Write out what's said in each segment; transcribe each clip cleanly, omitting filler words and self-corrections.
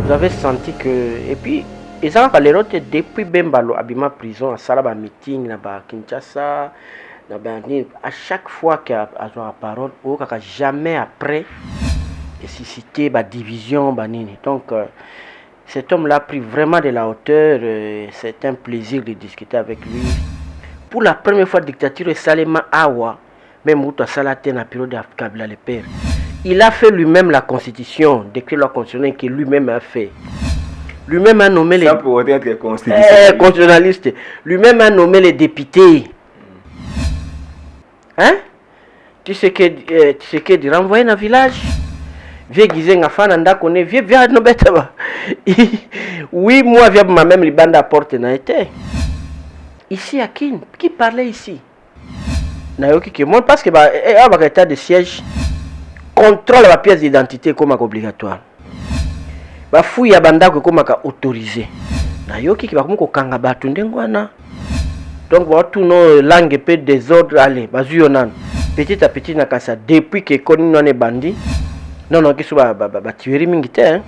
vous avez senti que et puis ils ont parlé depuis Bembalo Abima prison à Salaba meeting là-bas Kinshasa à chaque fois qu'il a la parole ou jamais après susciter la division banini. Donc cet homme-là a pris vraiment de la hauteur, c'est un plaisir de discuter avec lui. Pour la première fois dictature et Salema Awa même Mouta Salate na période de Kabila le père. Il a fait lui-même la constitution, décret la constitution que lui-même a fait. Lui-même a nommé les constitutionnalistes. Lui-même a nommé les députés. Hein? Tu sais que de renvoyer dans le village. Vieux Gizenga Fananda connaît, vieux Nobetaba. Oui, moi, vieux ma même libanda porte n'a été. Ici, à qui parlait ici? Nayoki que moi, parce que un état de siège contrôle la pièce d'identité comme obligatoire. Ba fouille ya bandako comme autorisé. Nayoki ki ba comme ko kanga batu ndengwana. Donc ba tout nos langue peu désordre aller bazuyonan. Petit à petit na kasa depuis que koni non bandi. Non ki so ba tuerie mingi te hein.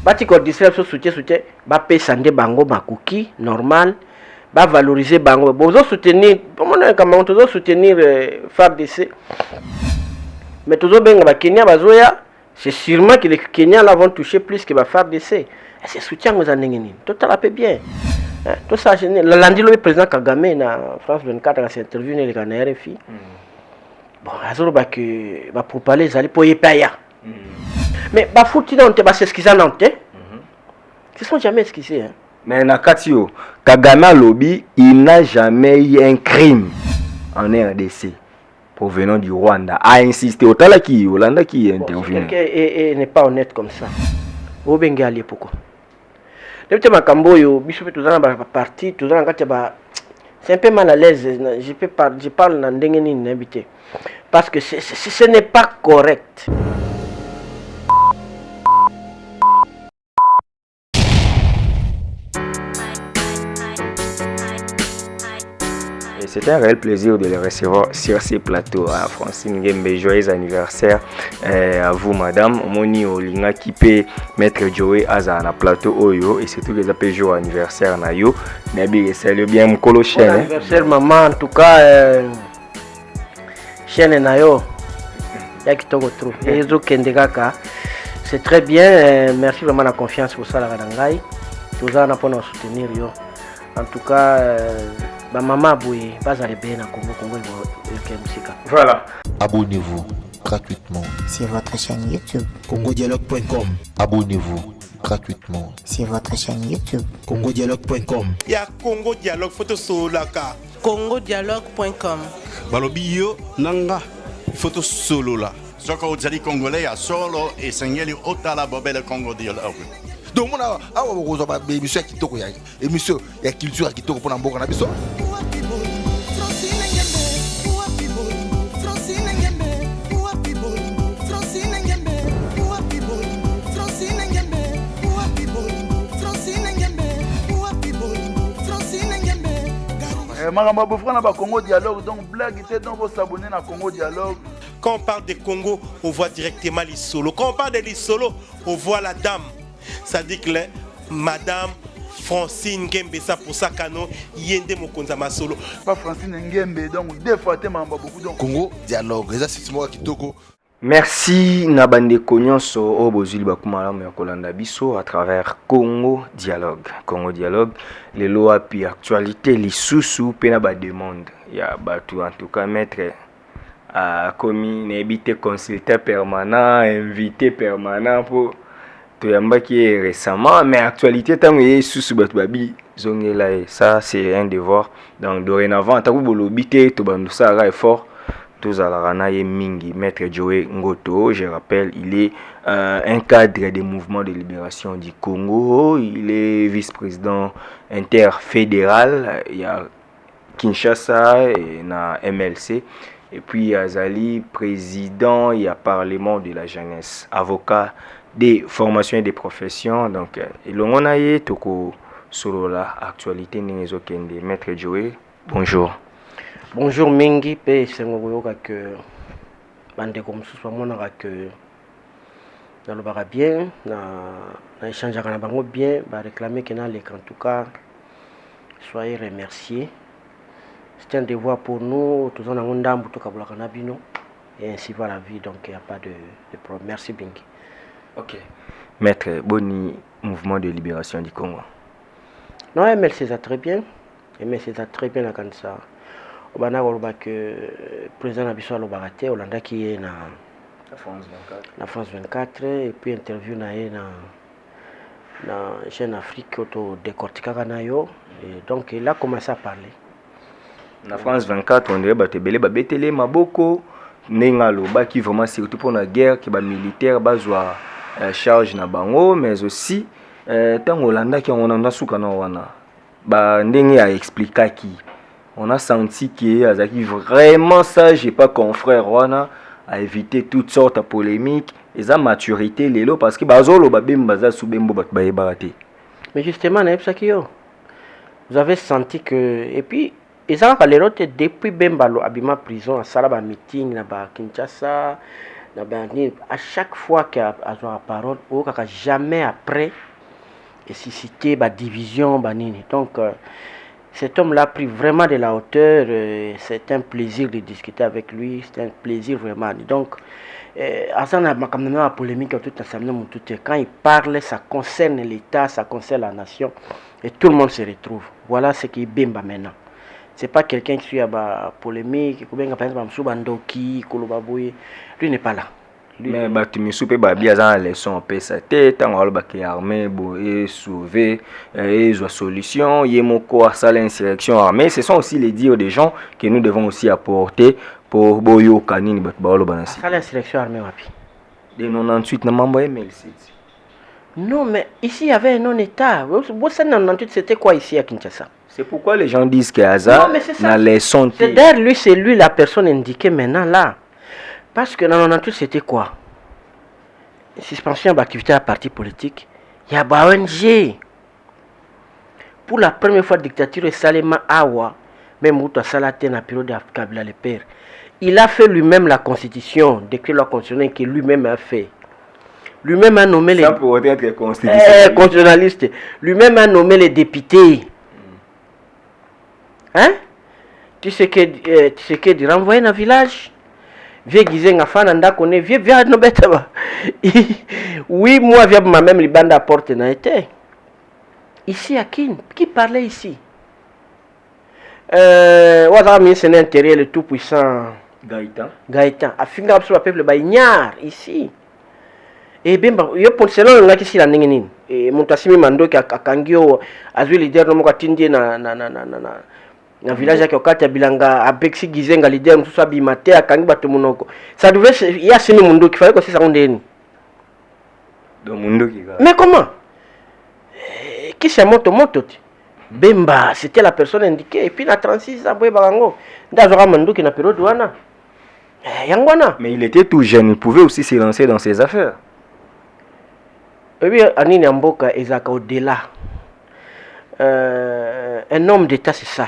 Bati ko distraire so soutien ba pesa nde bango makuki normal. Va valoriser bango. Bozo soutenir, comment on soutenir FARDC. Mais toujours bien que Kenya bazoya, c'est sûrement que les Kenyans là vont toucher plus que va FARDC. Et c'est soutien aux anengeni. Tout à fait bien. Tout ça, lundi le président Kagame na France 24 a cette interview dans le RFI. Bon, azoro ba que va pour parler zali pour y payer. Mais ba fouti dans te ba s'excuser non te. Ils sont jamais excusés hein. Mais Nakatio, Kagame Lobby, il n'a jamais eu un crime en RDC provenant du Rwanda. A insisté, autant là qui Hollande qui intervient. Quelqu'un n'est pas honnête comme ça. Vous bengi allié pourquoi? Depuis ma camboyo, bisous tous dans la partie, tous dans c'est un peu mal à l'aise. Je parle dans d'engeni n'habité parce que ce n'est pas correct. C'est un réel plaisir de le recevoir sur ces plateaux. Hein. Francine Ngembe, joyeux anniversaire à vous, madame. Moni Olinga qui peut mettre Joey Aza na plateau Oyo et surtout les appels jour anniversaire na yo. Nabi, salut bien Mkolo chaîne. Bon anniversaire maman, en tout cas chaîne na yo. Yaki toko trop. Ezo kendekaka. C'est très bien. Merci vraiment la confiance pour ça la rangai. Tous en apprenant à soutenir yo. En tout cas. Maman Bouye, voilà. Abonnez-vous gratuitement sur votre chaîne YouTube congodialogue.com. Abonnez-vous gratuitement sur votre chaîne YouTube congodialogue.com. Il y a Congo Dialogue photo solaka congodialogue.com. Balobio nanga photo solo là. Soko ozali congolais ya solo et sengeli otala bobele Congo Dialogue. Donc on a awa émission kitoko ya émission ya culture kitoko pona mboka na biso. Maramba Bofrana ba Congo Dialogue, donc blague était donc vous s'abonner à Congo Dialogue. Quand on parle de Congo, on voit directement les solos. Quand on parle de les solos, on voit la dame. Ça dit que madame Francine Ngembe, ça pour ça cano yende mokonza ma solo. Pas Francine Ngembe, donc deux fois te maramba beaucoup donc Congo Dialogue, ça c'est moi qui toko. Merci Nabande Konyonso au Bozuli Bakumalam ya Kolanda Biso à travers Congo Dialogue. Congo Dialogue, les lois puis actualité, les sous-sous, pena ba demande. Ya batu en tout cas maître a commis n'habité consultant permanent, invité permanent pour tout yamba qui est récemment, mais actualité tant que sous-sous batu babi zongela ça c'est un devoir. Donc dorénavant tant que bolobité to bandu ça est fort. Mingi, Maître Joey Ngoto, je rappelle, il est un cadre des mouvements de libération du Congo, il est vice-président interfédéral, il y a Kinshasa et na MLC, et puis il y a Zali, président, il y a Parlement de la jeunesse, avocat des formations et des professions, donc il y a toko solo la actualité n'ezo kende. Maître Joey, bonjour. Bonjour Mingi, pe sengoyoka que bande comme ce soit mon que nalobaka bien na échangeaka na bango bien réclamer que na leka. En tout cas soyez remerciés, c'est un devoir pour nous, tous en avons ndambu tokabulaka na bino, et ainsi va la vie, donc il n'y a pas de problème. Merci Bingi. Ok. Maître Boni, mouvement de libération du Congo. Non, MLC ça très bien, MLC ça très bien comme ça. Obana koloba que président Nabiso alobaka te Olanda qui est na France 24 et puis interview na ye na chaîne Afrique auto décortiquer na yo, et donc il a commencé à parler. Na France 24 on dirait batebele babetele maboko nenga loba qui vraiment surtout pour la guerre qui ba militaire bazwa charge na bango, mais aussi tant Olanda qui on a suka na wana ba ndenge a expliquer qui on a senti que Azaki vraiment sage et pas confrère wana à éviter toutes sortes de polémiques et sa maturité lelo parce que bazolo babem baza subembo bat baye barate. Mais justement vous avez senti que et puis ils ont parlé depuis Bembalo Abima prison à Salaba meeting na ba Kinshasa na ba à chaque fois qu'il a la parole au jamais après et susciter ba division ba nini. Donc cet homme-là a pris vraiment de la hauteur, c'est un plaisir de discuter avec lui, c'est un plaisir vraiment. Donc la polémique quand il parle, ça concerne l'État, ça concerne la nation et tout le monde se retrouve. Voilà ce qui est Bemba maintenant. C'est pas quelqu'un qui suit à la polémique, lui n'est pas là. Mais tu soupe bien dans leçon pesa tête en alba qui armée et sauver et la solution yemoko à ça l'insurrection armée. Ce sont aussi les dires des gens que nous devons aussi apporter pour boyo kanini bat baolo banasi. Ça l'insurrection armée wapi de 98 na mambo MLC. Non mais ici il y avait un non-état. Bossa 98 c'était quoi ici à Kinshasa? C'est pourquoi les gens disent que Hazard na leçon. C'est d'ailleurs c'est lui la personne indiquée maintenant là. Parce que dans 98, c'était quoi? Suspension d'activité à parti politique. Il y a ONG. Pour la première fois, dictature Salema Awa, même où tu as salaté dans la période de Kabila le père, il a fait lui-même la constitution, décret la constitution que lui-même a fait. Lui-même a nommé les. Ça pourrait être constitutionnaliste. Lui-même a nommé les députés. Hein? Tu sais que de renvoyer dans le village? Vieux Gizenga fan anda connaît vieux no beta ba. Oui, moi via ma même libanda porte na été. Ici à qui parlait ici? Ouazara mi c'est l'intérieur le tout puissant Gaëtan. Afinga sur le peuple ba ignare ici. Et bien yo pour selon nga ki sila ningi nini. Et montasimi mando ki akangio azwi leader no mo katindi na village ya Kokata Bilanga Abexi Gizenga leader tout ça bimate akangi bato munoko. Ça devait y a sini mundo qui fallait que ça ondeni. Donc mundo qui Mais comment? Qui c'est moto Bemba, c'était la personne indiquée et puis na 36 aboy barango. Ndazora mundo qui na période wana. Yangwana. Mais il était tout jeune, il pouvait aussi se lancer dans ses affaires. Et puis Anini Amboka ezaka au-delà. Un homme d'état c'est ça.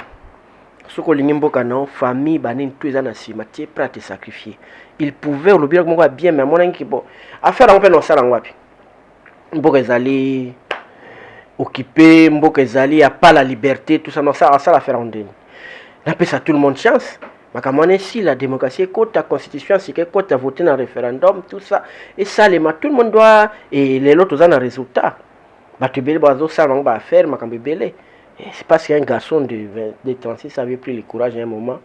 Ce que l'imboka non famille banin tous les anasima tu es prêt à te sacrifier. Il pouvait le bien bien mais mon qui bon affaire on peut non ça ngwapi. Mboka ezali occupé, mboka ezali a pas la liberté tout ça non ça la faire en deni. N'a pas ça tout le monde chance. Makamone si la démocratie est la constitution c'est que quand tu as voté dans le référendum tout ça et ça les tout le monde doit et les autres ont un résultat. Ba tu bele bazo ça on va faire makambe belé. C'est parce qu'un garçon de 36 avait pris le courage à un moment.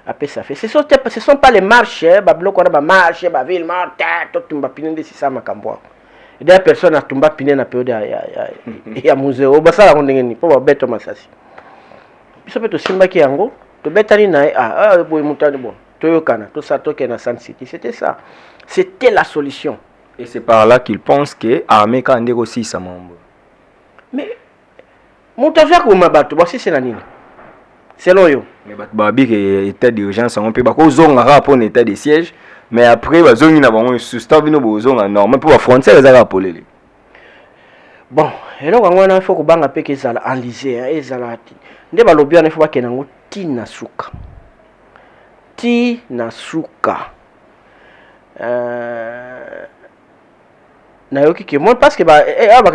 Après ça fait. Ce sont pas les marches, bablo qu'on a marche, ville morte, tout tumba pinen de ça makambo. Et des personnes à tumba pinen na période ya musée. Au basa la ndengeni pour beto masasi. Biso beto simba ki yango, to betani na boy mutani bon. Toyokana, tout ça toke na San City. C'était ça. C'était la solution. Et c'est par là qu'ils pensent que armée quand on aussi ça mambo. Mais Moutavia kuma bato basi c'est la nini? Selon yo. Mais bato babi que état d'urgence on peut pas zonga rapport en état de siège mais après bazongi na bango sous-staff bino bozonga normal pour affronter les rappeler. Bon, eloko ngwana il faut ko banga pe ke ezala enlisé ezala nde balobi wana il faut ba kenango tina suka. nayoki ke moi parce que ba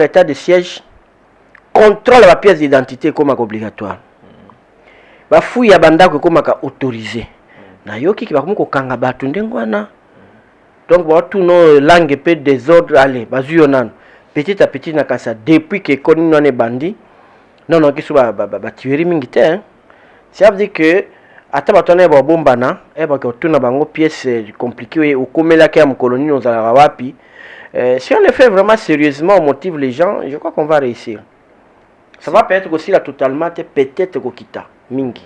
état de siège contrôle la pièce d'identité comme obligatoire ba fouille ya bandako comme autorisé nayoki ke ba ko kanga batu ndengwana donc ba tout no langue pe désordre aller bazuyo nan petit à petit na kasa depuis que koni non bandi non ki so ba tuerie mingi te hein ça veut dire que ata batona ba bombana ba ko tuna bango pièce compliquée au komela ka mu colonie nos ala wapi si on le fait vraiment sérieusement, on motive les gens, je crois qu'on va réussir. Ça va peut-être aussi là totalement, peut-être Kokita, Mingi.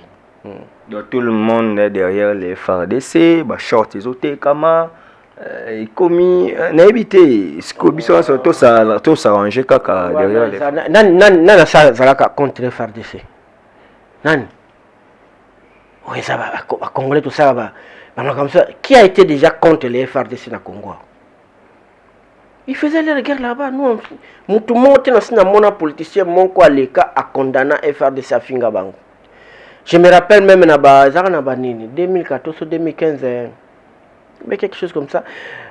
Donc tout le monde est derrière les FARDC, bah short isoté kama, commis, n'habité, scobiso tout ça ranger kaka derrière les. Nan ça zalaka contre les FARDC. Nan. Oui ça va, Congolais tout ça va, comme ça. Qui a été déjà contre les FARDC na Congo? Il faisait la guerre là-bas. Nous, tout le monde, un politicien, mon quoi, les cas à condamner FRDC à Finga Bango. Je me rappelle même, 2014 ou 2015, mais quelque chose comme ça.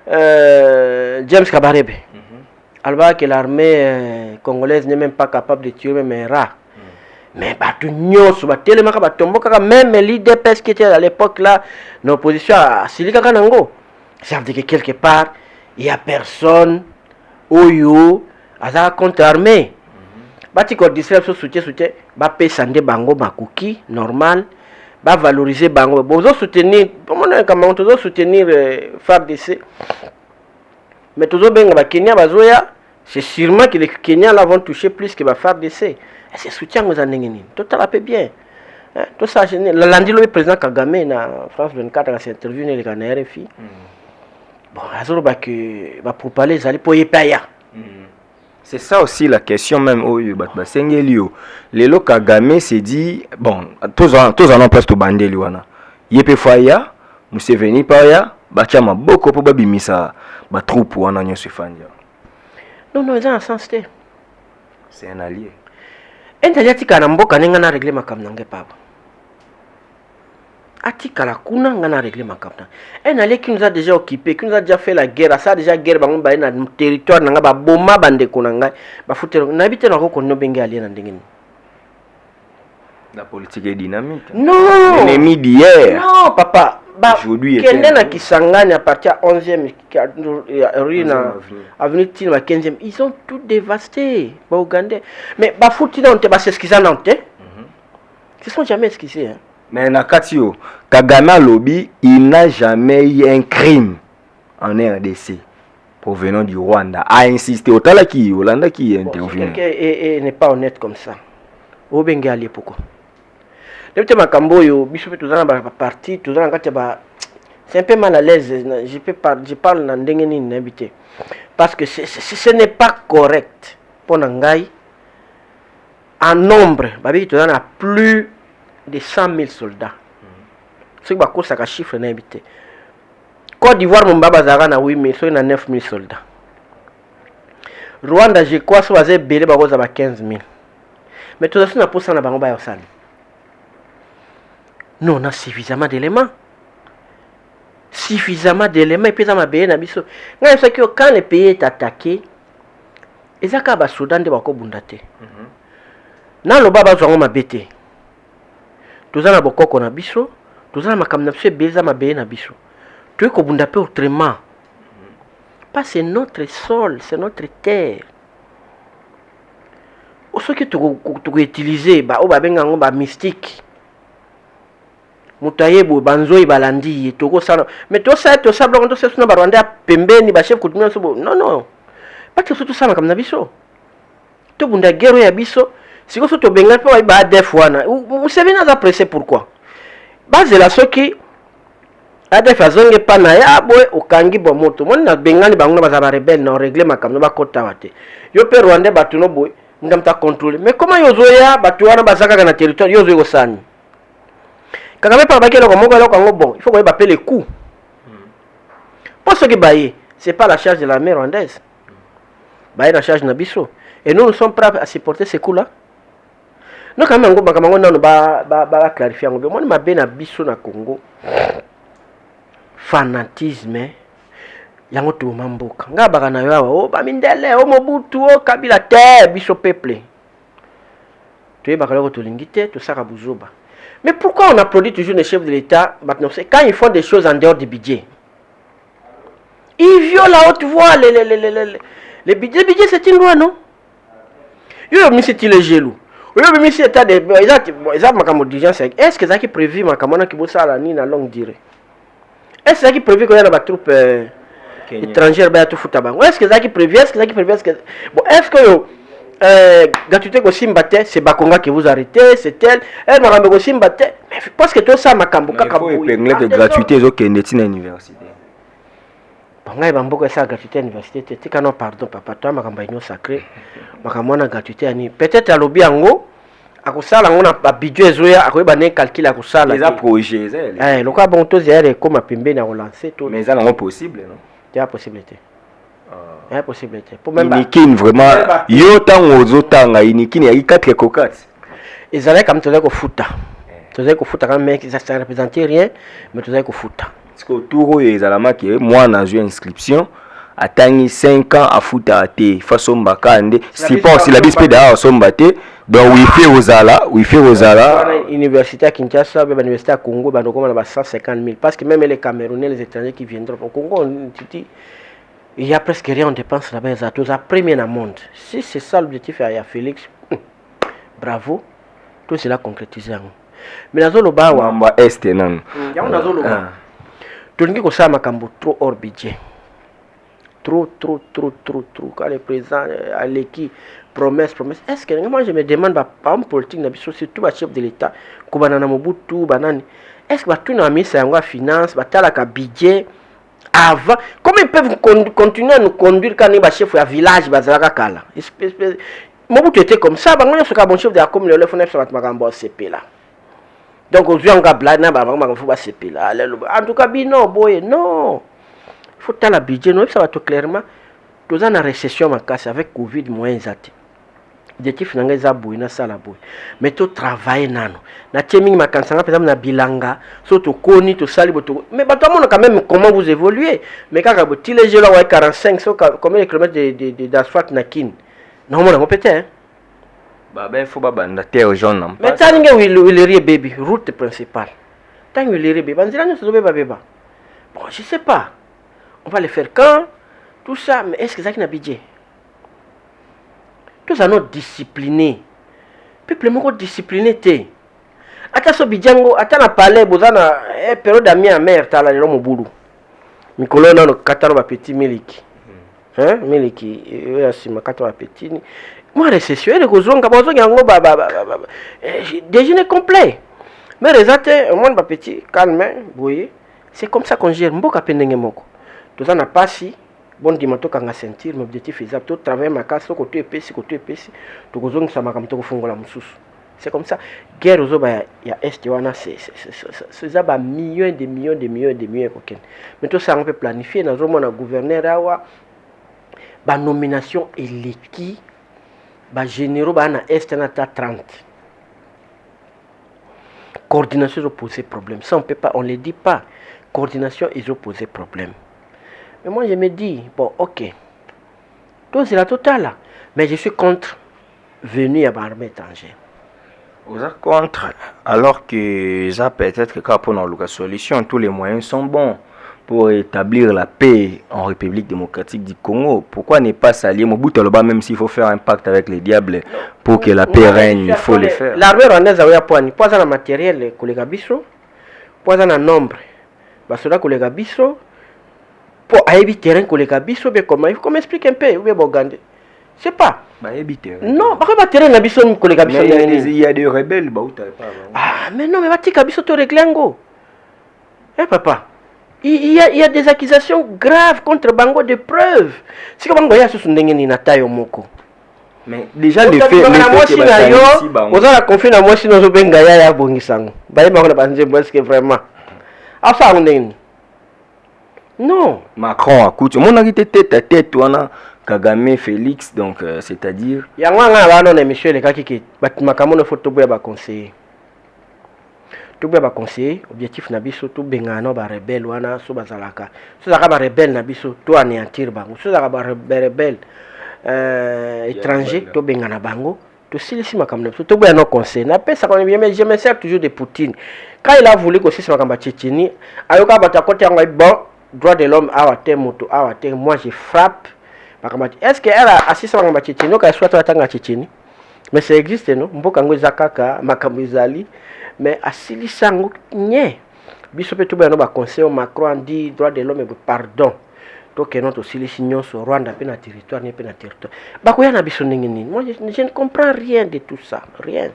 James Kabarebe. Alors que l'armée congolaise n'est même pas capable de tuer même un rat. Mais même l'IDPS qui était à l'époque là, l'opposition à Silika Kanango. Ça veut dire que quelque part, il n'y a personne oyo aza contre armée. Bati ko distraire soutien ba payer sande bango makuki normal, ba valoriser bango. Bozo soutenir, comment on soutenir FARDC. Mais toujours benga ba Kenya bazoya, c'est sûrement que les Kenyans là vont toucher plus que ba FARDC. Et c'est soutien aux anengeni. Total a peu bien. Tout ça lundi le président Kagame na France 24 a interview ne le RFI. Bon, pour parler, c'est ça aussi la question même au Sengelio. Les locaux Kagame s'est dit bon, tous en place to bandé liwana. Yepe faya, Museveni paya, bachama beaucoup pour babimisa, ba troupe wana nyoso fanya. Non, ils ont un sens. C'est un allié. Un allié tika na mboka nenga na régler makam nange papa. Atikala kuna ngana régler makapna. Un allié qui nous a déjà occupé, qui nous a déjà fait la guerre, ça a déjà guerre bango ba na territoire nanga ba boma bande konanga, ba futero na bité na ko no benga allié na ndengeni. La politique est dynamique. Non, l'ennemi d'hier. Non, papa. Bah, aujourd'hui Kende na Kisangani à partir à 11e rue na avenue Tina 15e, ils ont tout dévasté. Ba Ougandais. Mais ba futina on te ba s'excuser nante. Ils sont jamais excusés hein. Mais Nakatio, Kagame Lobby, il n'a jamais eu un crime en RDC provenant du Rwanda. A insisté au Talaki, Hollanda qui est intervenu. Et n'est pas honnête comme ça. Au Bengali pourquoi? Depuis Makambo, Bishop tout dans la partie, tout dans la c'est un peu mal à l'aise. Je parle dans Ndengeni n'habité. Parce que ce n'est pas correct pour Nangai. En nombre, Babi tout dans a plus de 100 000 soldats. C'est que ça a chiffre n'habité. Côte d'Ivoire, mon baba zara na 8 000, soit na 9 000 soldats. Rwanda, je crois, soit belé bago za 15 000. Mais tout ça, on a pour ça na bango ba yosan. Nous, on a suffisamment d'éléments. Suffisamment d'éléments. Et puis, ça m'a béé na biso. Quand le pays est attaqué, ils ont qu'à Soudan de bako bundate. Nan lo baba zongo ma bété. Tous en boko na biso. Tous en makam na biso beza ma béé na biso. Tu es ko bundape autrement. Pas c'est notre sol, c'est notre terre. Ce que tu peux utiliser, bah, au babenga ba mystique. Mutayebo banzoi balandi toko sana mais to ça blanc to sesuna barwanda pembeni ba chef kutumia so non pas que tout ça comme na biso to bunda guerre ya biso siko so to benga pa ba def wana vous savez na apprécier pourquoi base la soki adef azonge pa na ya boy okangi bo moto mon na bengani bango ba za rebelle na régler makamno ba kota wate yo pe rwanda batuno boy ndamta contrôler mais comment yo zoya batu wana bazaka na territoire yo zo sani Kagame par baké bon, il faut qu'on appelle les coups. Pour ce qui baille, c'est pas la charge de l'armée rwandaise. Baille la charge Nabiso. Et nous sommes prêts à supporter ces coups-là. Nous quand même on va clarifier. Moi ma ben Nabiso na Congo. Fanatisme. yango to mamboka nga baka na yo awa o bamindele o Mobutu o Kabila te biso peuple tu baka loko tolingi te to saka buzoba. Mais pourquoi on applaudit toujours les chefs de l'État maintenant? C'est quand ils font des choses en dehors du budget. Ils violent la haute voix les budgets. Le budget c'est une loi, non? Yo mi c'est le gelou. Yo mi c'est état de ils ont d'urgence. Est-ce que ça qui prévu makamona ki bossa la ni na longue durée? Est-ce que ça qui prévu qu'on y a des troupes étrangères ba tout futa bango? Est-ce que ça qui prévu? Est-ce que ça qui prévu? Bon, est-ce que gratuité ko simbate c'est Bakonga qui vous arrêtez, c'est elle. Elle m'a ramé ko simbate. Mais parce que tout ça makambo kaka boy. Il faut que gratuité zo kende tina université. Bonga bamboko ça gratuité université te kana pardon papa toi makamba inyo sacré makamona gratuité ani peut-être à lobby yango akosala ngona ba budget zoya akoyeba ne calcul akosala les projets eh loka bon to zere comme pembe na relancer tout mais ça non possible non il y a possibilité il y a possibilité pour même Inikin vraiment yo tango zotanga Inikin ya 4 kokats ezala comme toza ko futa quand même ça ne représente rien mais toza ko futa. Parce que autour de Zalamaki, moi, j'ai une inscription. Attangi 5 ans à foutre à thé. Façon bakande. Si pas aussi la bispe d'ailleurs son batté. Donc, oui, fait aux ala. Université à Kinshasa, l'université à Congo, on a 150 000. Parce que même les Camerounais, les étrangers qui viendront au Congo, il y a presque rien, on dépense là-bas. C'est la première dans le monde. Si c'est ça l'objectif, il y a Félix. Bravo. Tout cela concrétisé. Mais dans le bas, on va est non. Tolingi ko sa makambo trop hors budget. Trop. Quand le président Aleki promesse. Est-ce que moi je me demande par un politique na biso surtout ba chef de l'État ko banana Mobutu banani. Est-ce que ba tout na ministre yango finance ba tala ka budget avant comment ils peuvent continuer à nous conduire quand ba chef ya village bazalaka kala. Mobutu était comme ça bango so ka bon chef de la commune le fona sa makambo CP là. Donc aujourd'hui on va blaguer en tout cas non boy non il faut la budget non ça va tout clairement tous en récession en casse avec Covid moins zati objectif nanga za boy na sala boy mais tout travailler nano na timing makansanga par exemple na bilanga so to koni to sali boto mais bato amona quand même comment vous évoluez mais quand vous les jeux là 45 so combien de kilomètres d'asphalte na kin non mon peut-être il faut pas terre jaune. Mais tant que Willery baby, route principale. Tant que Willery baby, on dirait que c'est bébé. Bon, je sais pas. On va le faire quand? Tout ça, mais est-ce que ça qui n'a budget? Tout ça, nous discipliné. Peuple, nous discipliné. Ata so bidjango, ata na palais, bozana, période ami à mère, t'as la l'homme au boulot. Mikolo na no katano ba petit miliki. Hein? Miliki, asima katano ba petit. Moi, récession, les gozonga, déjeuner complet. Mais les athées, au moins, petit, calme, vous voyez, c'est comme ça qu'on gère. Mboka pendenge moko. Tout ça n'a pas si, bon dimanche, quand on a sentir, mon objectif est tout travailler ma casse, côté épaissi, tout gozonga, ça m'a comme tout fongo la moussous. C'est comme ça. Guerre aux autres, il y a Est, c'est ça, millions de millions. Mais tout ça, on peut planifier. Dans le monde, on a gouverneur, la nomination et l'équipe. Bah généraux bah na est na 30 coordination ils ont posé problème ça on peut pas on le dit pas coordination ils ont posé problème mais moi je me dis bon ok tout c'est la totale là mais je suis contre venir à l'armée étrangère. Vous êtes contre alors que ça peut-être que quand on a la solution tous les moyens sont bons pour établir la paix en République démocratique du Congo. Pourquoi ne pas s'allier Mobutu Aloba même s'il faut faire un pacte avec les diables pour que la paix règne, il faut le faire. L'armée rwandaise a eu point, pas un matériel collègue biso, pas un nombre. Basoda collègue biso pour aider terrain collègue biso bien comment il faut m'expliquer un peu ou bien Bogande. C'est pas. Non, pas terrain na biso collègue biso. Il y a des rebelles bah ah mais non mais batika biso to réglengo. Eh papa. Il y a des accusations graves contre Bango, des preuves. Si Bango y a ce sondenge na tayo moko. Mais déjà le fait que vous avez confié na moi si nous benga ya bongisango. Baye ba ko na banje parce que vraiment. Asa ondenge. Non. Macron a coûté. Mon a été tête à tête wana Kagame Félix donc c'est-à-dire ya nganga ba non émission le kaki ki makamona photo boya ba conseiller. tout bien conseiller objectif na biso tout bengana ba rebelle wana so bazalaka so zaka ba rebelle na biso to anéantir bango so zaka ba rebelle étranger to bengana bango to silisi makambo to bien no conseil na pesa quand bien mais je me sers toujours de Poutine quand il a voulu que c'est makambo Tchétchénie ayoka bata côté yango bon droit de l'homme awate moto awate moi je frappe makambo est-ce que elle a assisté makambo Tchétchénie ka soit tanga Tchétchénie mais ça existe non mboka ngo zakaka makambo izali mais asilisa ngo nye biso pe to bien no ba conseil Macron dit droit de l'homme pardon donc notre silisi nyonso Rwanda pe na territoire ni pe na territoire bakoya na biso ndenge nini moi je ne comprends rien de tout ça rien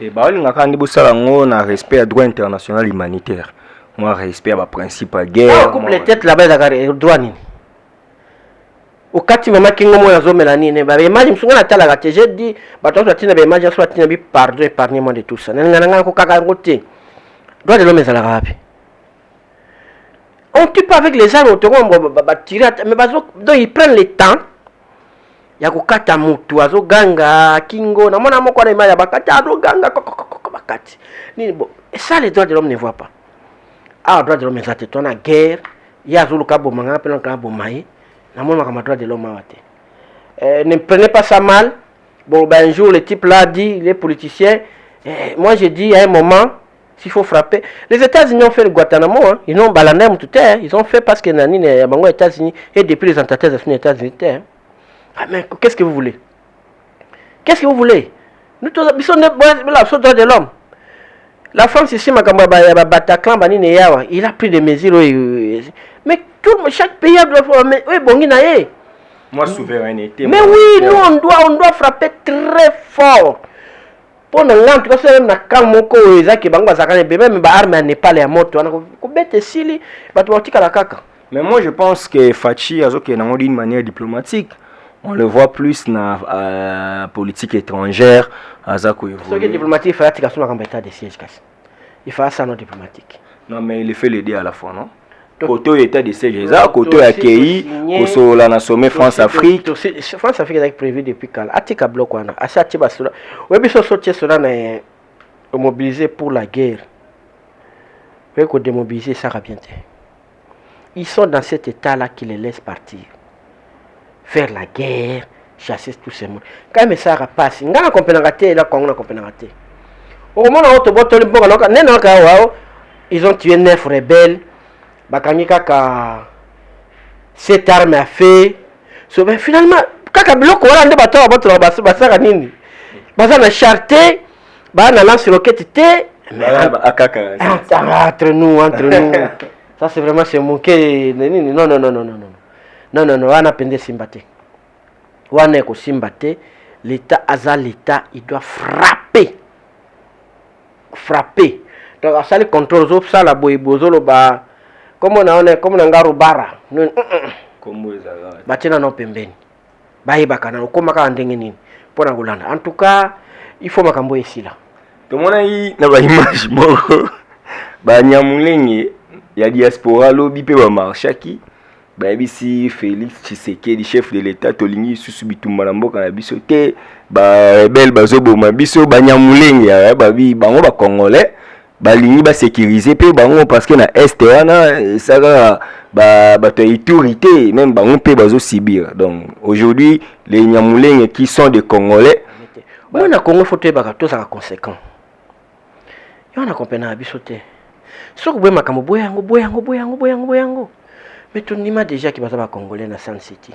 et ba olinga kandi bosala ngo na respect à droit international humanitaire moi respect à principe à guerre coupe les têtes là-bas dans droit nini okati mama kingo mo yazo melanine ba image msunga na tala gate j'ai dit bato tina ba image so tina bi pardon épargnez-moi de tout ça nanga ko kaka ngote droit de l'homme ezala rapi on tue pas avec les armes on tirer mais bazo donc ils prennent le temps ya kukata mutu azo ganga kingo na mona moko na image bakati azo ganga bakati nini bon ça les droits de l'homme ne voient pas ah droits de l'homme ça te na guerre ya zulu kabo manga pe na kabo mai na mona kama droits de l'homme awate ne prenez pas ça mal bon ben un jour le type là dit les politiciens moi j'ai dit à un moment s'il faut frapper. Les États-Unis ont fait le Guantanamo, hein. Ils ont balandé tout terre, ils ont fait parce que Nani est aux États-Unis et depuis les attentats des États-Unis. Hein. Ah mais qu'est-ce que vous voulez? Qu'est-ce que vous voulez? Nous tous ils sont là droit de l'homme. La France ici Bataclan banini yawa, il a pris des mesures mais chaque pays a droit mais oui bon moi souveraineté. Mais oui, nous on doit frapper très fort. Pour nous, en tout cas, c'est même na kamoko ezaki bango zakane même ba arme n'est pas les moto on ko bete sili batuatika la kaka. Mais moi je pense que Fachi azoke na d'une manière diplomatique. On le voit plus na politique étrangère azako évoluer. Ce qui est diplomatique fait atika suma kamba état de siège kasi. Il fait ça non diplomatique. Non mais il fait les deux à la fois non. Côté état de siège ça côté accueilli au la na sommet France-Afrique. France-Afrique est prévu depuis quand atika bloc wana asati basura webi so sortir cela na mobiliser pour la guerre. Fait qu'on démobiliser ça va bien. Ils sont dans cet état là qui les laisse partir faire la guerre, chasser tous ces monde. Quand mais ça passe ngana compéneraté là Congo na compéneraté. Au moment où to boto limbo na nena ka wao ils ont tué 9 rebelles. Bakangika ka cette arme a fait so ben finalement kaka bloc wala nde bato bato basaka nini baza na charté ba na lance roquette té mais akaka entre nous ça c'est vraiment c'est manqué non wana pende simbate wana ko simbate l'état aza l'état il doit frapper donc ça le contrôle zo ça la boyebozolo ba comme on ngaro bara comme ezala batina no pembeni bayeba na okoma ka ndenge nini pona kulanda en tout cas il faut makambo esila to mona yi na ba image moko ba nyamulenge ya diaspora lobi pe ba marchaki ba bisi Félix Tshisekedi chef de l'état tolingi susu bitumba na mboka na biso te ba rebelle bazoboma biso ba nyamulenge ya ba bi bango ba congolais balingi ba sécuriser pe bango parce que na est wana ça ba autorité même bango pe bazo subir donc aujourd'hui les nyamulenge qui sont des congolais bon na Congo faut te baka to ça conséquent yo na compena biso te soko boye makambo boyango mais tondima déjà ki baza ba congolais na Sun City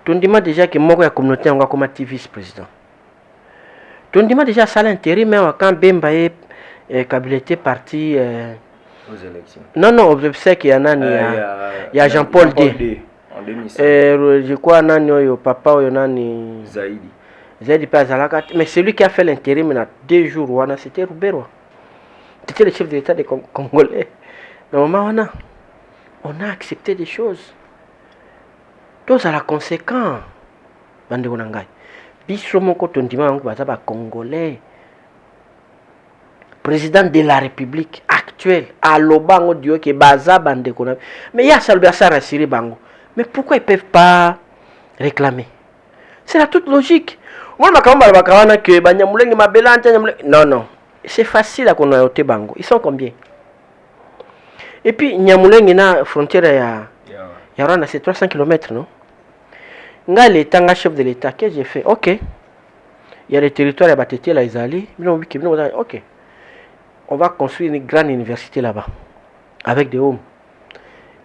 tondima déjà ki moko ya communauté yango comme vice président tondima déjà ça l'intérêt mais quand Bemba Kabilete parti aux élections. Non, observe qu'il y a nani il y a Jean-Paul D. En 2005. Je crois nani yo papa yo nani Zaidi pas Zalaka mais celui qui a fait l'intérim il y a 2 jours wana c'était Roubero. C'était le chef de l'état des Congolais. Normalement on a accepté des choses. Tous à la conséquence bande konangai. Biso moko tondima ngo baza ba Congolais. Président de la République actuelle, à l'Obango Dio qui est baza bande kona. Mais il y a Salbia Sara Siri Bango. Mais pourquoi ils ne peuvent pas réclamer? C'est la toute logique. Moi, je ne sais pas que Banyamuleng Mabelante. Non. c'est facile à connaître bango. Ils sont combien? Et puis Nyamulenge na frontière ya Rwanda c'est 300 km, non? Nga l'état, nga chef de l'état, qu'est-ce que j'ai fait? OK. Il y a des territoires à Batete là, Izali. OK. On va construire une grande université là-bas avec des hommes.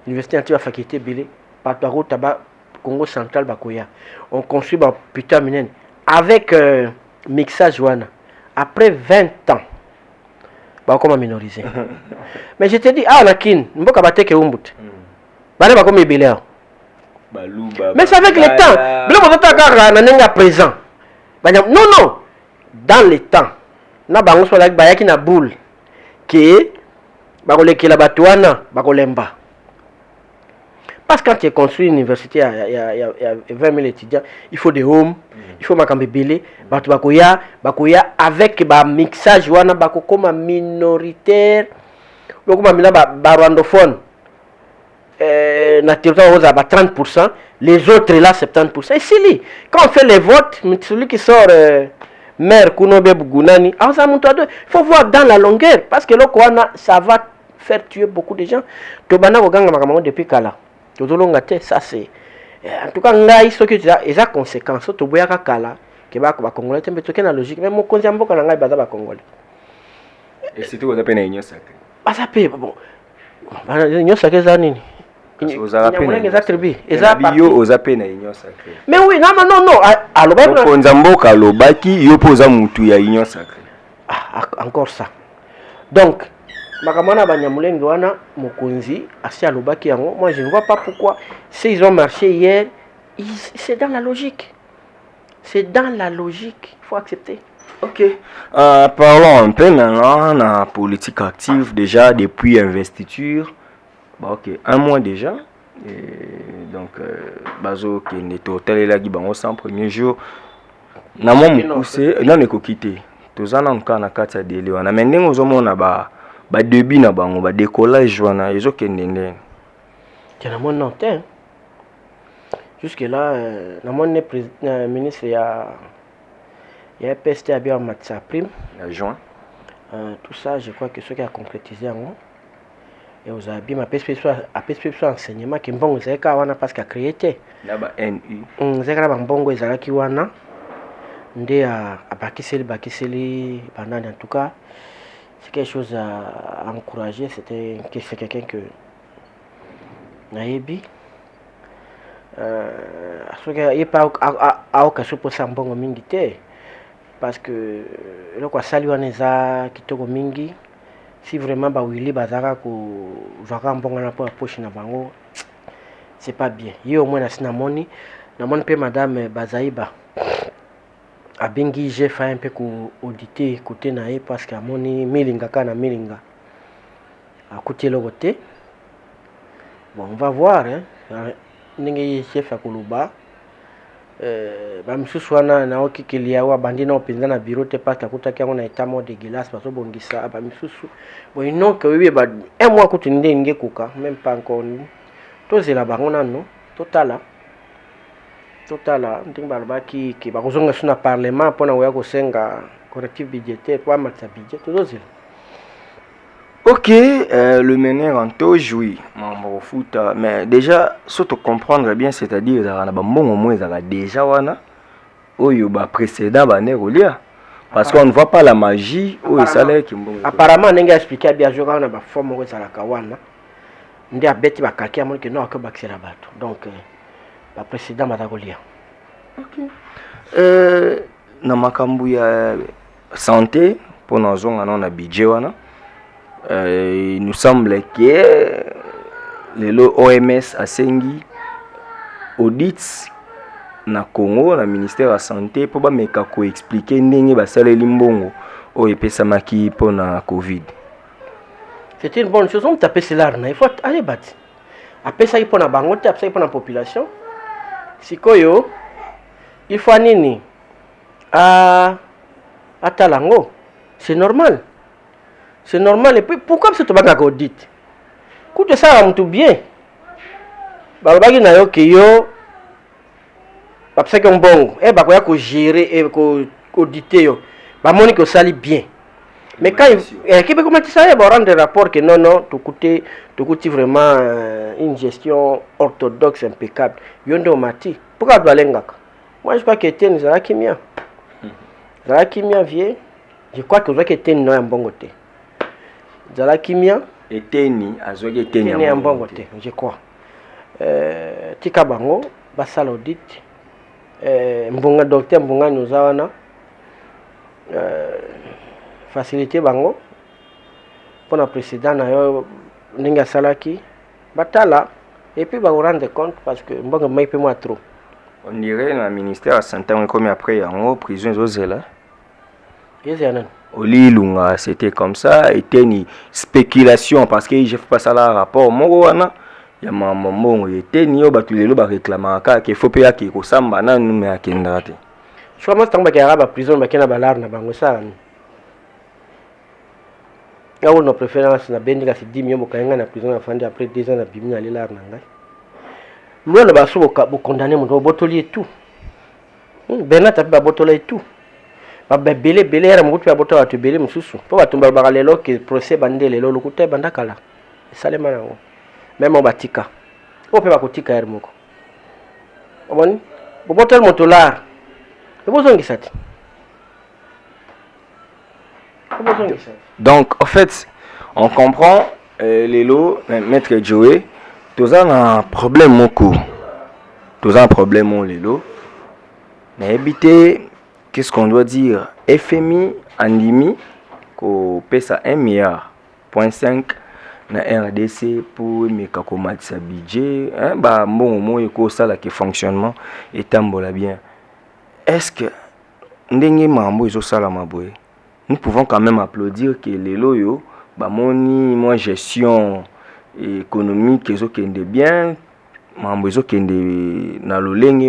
Université anti faculté Belé, Pataro Taba Congo central Bakoya. On construit ba putain minen avec mixage wana. Après 20 ans. Ba comment minoriser. Mais je te dis ah nakin, mboka bateke umbut. Bale ba comme Belé. Mais c'est avec le temps. Bele botata kaka na nenga présent. Non non, dans le temps. Na bango so like bayaki na boule. Que bakolekela bato wana bakolemba. Parce que quand tu as construit une université, il y a 20 000 étudiants, il faut des hommes, il faut makambe belé, bakoya avec ba mixage wana bako comme minoritaire, comme mina ba rwandophone. Na territoire on a 30%, les autres là 70%. Et si quand on fait les votes, celui qui sort maire Kunobe Bugunani, il faut voir dans la longueur parce que ça va faire tuer beaucoup de gens. Tobana Oganga Makamamo depuis Kala. Ça c'est. En tout cas, il y a des conséquences. Surtout, il y a des Kala qui va être congolais. Mais il y a une logique. Mais mon conseil, c'est qu'il y a congolais. Et c'est tout, vous avez une sacrée. Bah, ça paye. Bon. Une sacrée, c'est nini? Mais oui, non. Encore ça. Donc, Makamana Banyamulenge wana Mokonzi asi alobaki yango. Moi je ne vois pas pourquoi s'ils ont marché hier, c'est dans la logique. C'est dans la logique, il faut accepter. OK. Parlons un peu maintenant de la politique active déjà depuis investiture. OK, un mois déjà. Et donc bazo qui est total là qui bango sans premier jour. Na mo mukuse non ne ko quitter. Tozana nkana kata délai wana mais ndenge ozomona ba début na bango ba décollage wana ezokende ndenge. Tiens mon nom hein. Jusque là na mon ministre ya PST a bien matcha prime en juin. Tout ça je crois que ce qui a concrétisé en et vous avez bien ma perspective enseignement qui mbongo zeka wana parce qu'a créé là ba NU zeka ba mbongo ezalaki wana ndé a bakiseli banane en tout cas. C'est quelque chose à encourager. C'est quelqu'un que Naïbi. Il n'y a pas occasion pour ça bon mingi parce que le quoi salut on est à kitoko mingi. Si vraiment ba wili bazaka ko vaka mbonga na poche na bango, c'est pas bien. Yo au moins na sinamoni na mon pe madame Bazaïba. Abengi j'ai fait un peu auditer côté nae parce que moni milinga kana milinga à côté le côté. Bon on va voir hein ningi chef akuluba ba msusu wana na okikilia wa bandina opinza na bureau te parce que kutaki ngo na etamo de glace parce que bongisa ba msusu bon non que oui ba un mois kutunde nge kuka même pas encore tozela bango nano totala ndimbalobaki ki bakozonga suna parlement pona oya kosenga correctif budgétaire pour amatsa budget tozozela. OK, le meneur en touche oui, membre au foot mais déjà surtout comprendre bien c'est-à-dire dans ba mbongo moins ça déjà wana oyo ba précédent ba nerolia parce qu'on ne voit pas la magie oyo salaire ki mbongo. Apparemment nenga expliquer bien jour na ba forme ko sala kawana ndi abeti ba kalkia mo ke no ka bakisela bato donc ba président batakolia. OK. Na makambu ya santé pour nos zonga na budget wana. Il nous semble que le OMS a sengi audits na Congo na ministère de la santé pour ba meka ko expliquer ndenge ba saleli mbongo o epesa maki pour na Covid. C'est une bonne chose on taper cela il faut aller battre. Après ça il pour na bango après ça il pour na population. Sikoyo il faut nini atalango c'est normal. C'est normal. Et puis, pourquoi c'est pas qu'on dit? Écoute ça, on tout bien. Babaki na yo ke yo. Parce que bon, bah quoi gérer et auditer yo. Bah moni que ça li bien. Mais quand il comment tu sais, rendre des rapports que non, tu coûtes vraiment une gestion orthodoxe impeccable. Yondo mati. Pourquoi tu aller ngaka? Moi je crois que Etienne Zalakimia. Zalakimia vie. Je crois que Etienne non un bon côté. Zalakimia. Etienne azoki Etienne un bon côté, je crois. Tika bango basal audit. Mbonga docteur Mbonga nous awana. Facilité bango pour le précédent ninga salaki batala et puis ba rendre compte parce que mbonga mai pe moi trop. On dirait le ministère de santé comme après en prison zozela. Yezanan. Oli lunga c'était comme ça était une spéculation parce que je fais pas ça là rapport moko wana ya maman était ni o batulelo ba réclamer ka que faut payer ki ko samba na nous mais akenda te. Je crois que c'est un prison qui est balar na bango ça. Là où nos préférences na bendi ka 10 millions bokayenga na prison na fandi après 2 ans na bimi na lilar na ngai. Moi na baso bo condamner mon botoli et tout. Bernard a pas botoli et tout. Ba belé era mo kutu botoli to belé mususu. Po batumba ba lelo que procès bande lelo lokuta banda kala. Salema na ngo. Même on batika. O pe ba kotika er moko. Oboni? Bo botoli motolar. Donc, en fait, on comprend les lots, Maître Joey, tous un problème mon coup. Tous un problème mon les lots. Mais éviter, qu'est-ce qu'on doit dire? FMI, Andimi, qu'on paie ça 1,5 milliard na RDC pour mes kakomats sa budget. Bah, bon, et ça là qui fonctionnement et tambola bien. Est-ce que nous pouvons quand même applaudir que les loyaux, moi gestion économique, ils ont bien, ils